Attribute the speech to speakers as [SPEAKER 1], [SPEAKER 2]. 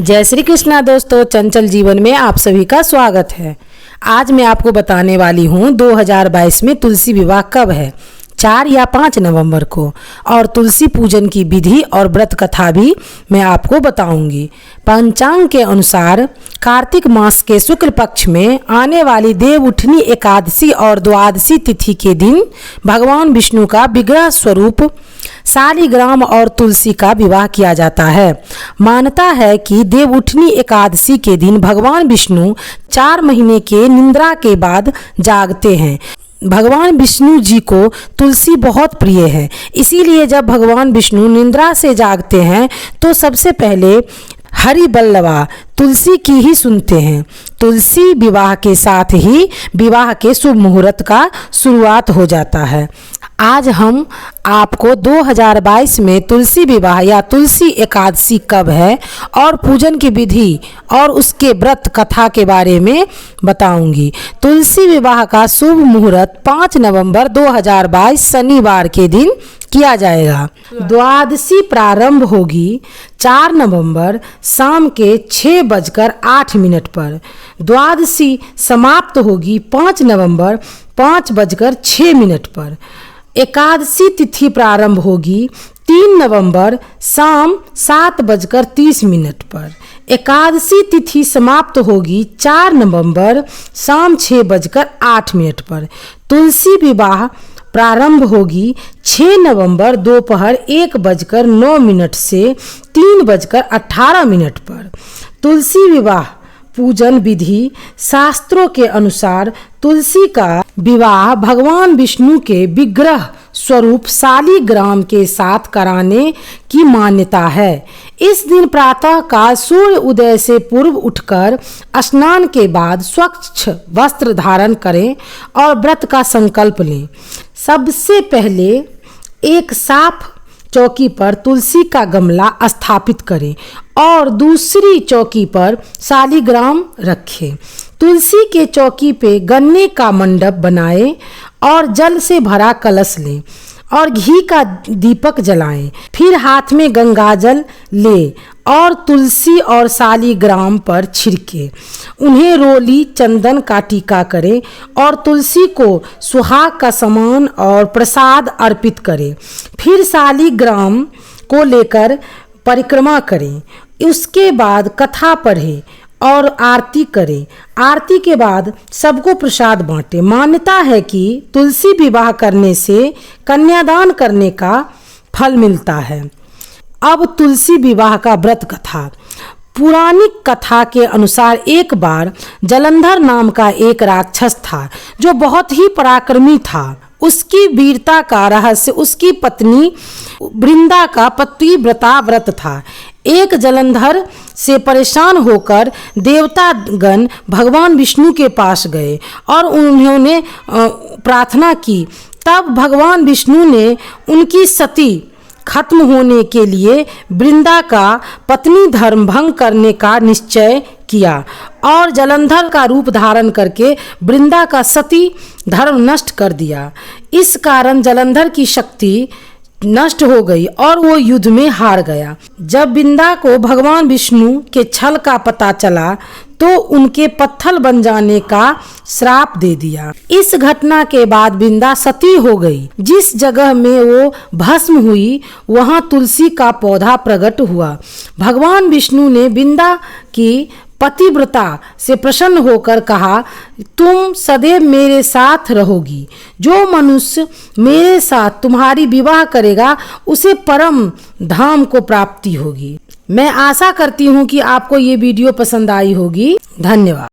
[SPEAKER 1] जय श्री कृष्णा दोस्तों, चंचल जीवन में आप सभी का स्वागत है। आज मैं आपको बताने वाली हूँ 2022 में तुलसी विवाह कब है, 4 या 5 नवंबर को, और तुलसी पूजन की विधि और व्रत कथा भी मैं आपको बताऊंगी। पंचांग के अनुसार कार्तिक मास के शुक्ल पक्ष में आने वाली देवउठनी एकादशी और द्वादशी तिथि के दिन भगवान विष्णु का विग्रह स्वरूप शालिग्राम और तुलसी का विवाह किया जाता है। मान्यता है कि देवउठनी एकादशी के दिन भगवान विष्णु 4 महीने के निद्रा के बाद जागते हैं। भगवान विष्णु जी को तुलसी बहुत प्रिय है, इसीलिए जब भगवान विष्णु निद्रा से जागते हैं तो सबसे पहले हरि बल्लवा तुलसी की ही सुनते हैं। तुलसी विवाह के साथ ही विवाह के शुभ मुहूर्त का शुरुआत हो जाता है। आज हम आपको 2022 में तुलसी विवाह या तुलसी एकादशी कब है और पूजन की विधि और उसके व्रत कथा के बारे में बताऊंगी। तुलसी विवाह का शुभ मुहूर्त 5 नवंबर 2022 शनिवार के दिन किया जाएगा। द्वादशी प्रारंभ होगी 4 नवंबर शाम के 6:08 पर। द्वादशी समाप्त होगी 5 नवंबर 5:06 पर। एकादशी तिथि प्रारंभ होगी 3 नवंबर शाम 7:30 पर। एकादशी तिथि समाप्त होगी 4 नवंबर शाम 6:08 पर। तुलसी विवाह प्रारंभ होगी 6 नवंबर दोपहर 1:09 से 3:18 पर। तुलसी विवाह पूजन विधि शास्त्रों के अनुसार तुलसी का विवाह भगवान विष्णु के विग्रह स्वरूप शालिग्राम के साथ कराने की मान्यता है। इस दिन प्रातः काल सूर्य उदय से पूर्व उठकर स्नान के बाद स्वच्छ वस्त्र धारण करें और व्रत का संकल्प लें। सबसे पहले एक साफ चौकी पर तुलसी का गमला स्थापित करें और दूसरी चौकी पर शालिग्राम रखें। तुलसी के चौकी पे गन्ने का मंडप बनाएं और जल से भरा कलश लें और घी का दीपक जलाएं। फिर हाथ में गंगाजल लें और तुलसी और शालिग्राम पर छिड़के। उन्हें रोली चंदन का टीका करें और तुलसी को सुहाग का सामान और प्रसाद अर्पित करें। फिर शालिग्राम को लेकर परिक्रमा करें। उसके बाद कथा पढ़ें और आरती करें। आरती के बाद सबको प्रसाद बांटें। मान्यता है कि तुलसी विवाह करने से कन्यादान करने का फल मिलता है। अब तुलसी विवाह का व्रत कथा। पौराणिक कथा के अनुसार एक बार जलंधर नाम का एक राक्षस था जो बहुत ही पराक्रमी था। उसकी वीरता का रहस्य उसकी पत्नी वृंदा का पतिव्रता व्रत था। एक जलंधर से परेशान होकर देवतागण भगवान विष्णु के पास गए और उन्होंने प्रार्थना की। तब भगवान विष्णु ने उनकी सती खत्म होने के लिए वृंदा का पत्नी धर्म भंग करने का निश्चय किया और जलंधर का रूप धारण करके वृंदा का सती धर्म नष्ट कर दिया। इस कारण जलंधर की शक्ति नष्ट हो गई और वो युद्ध में हार गया। जब वृंदा को भगवान विष्णु के छल का पता चला तो उनके पत्थर बन जाने का श्राप दे दिया। इस घटना के बाद वृंदा सती हो गई। जिस जगह में वो भस्म हुई वहां तुलसी का पौधा प्रकट हुआ। भगवान विष्णु ने वृंदा की पतिव्रता से प्रसन्न होकर कहा, तुम सदैव मेरे साथ रहोगी। जो मनुष्य मेरे साथ तुम्हारी विवाह करेगा उसे परम धाम को प्राप्ति होगी। मैं आशा करती हूँ कि आपको ये वीडियो पसंद आई होगी। धन्यवाद।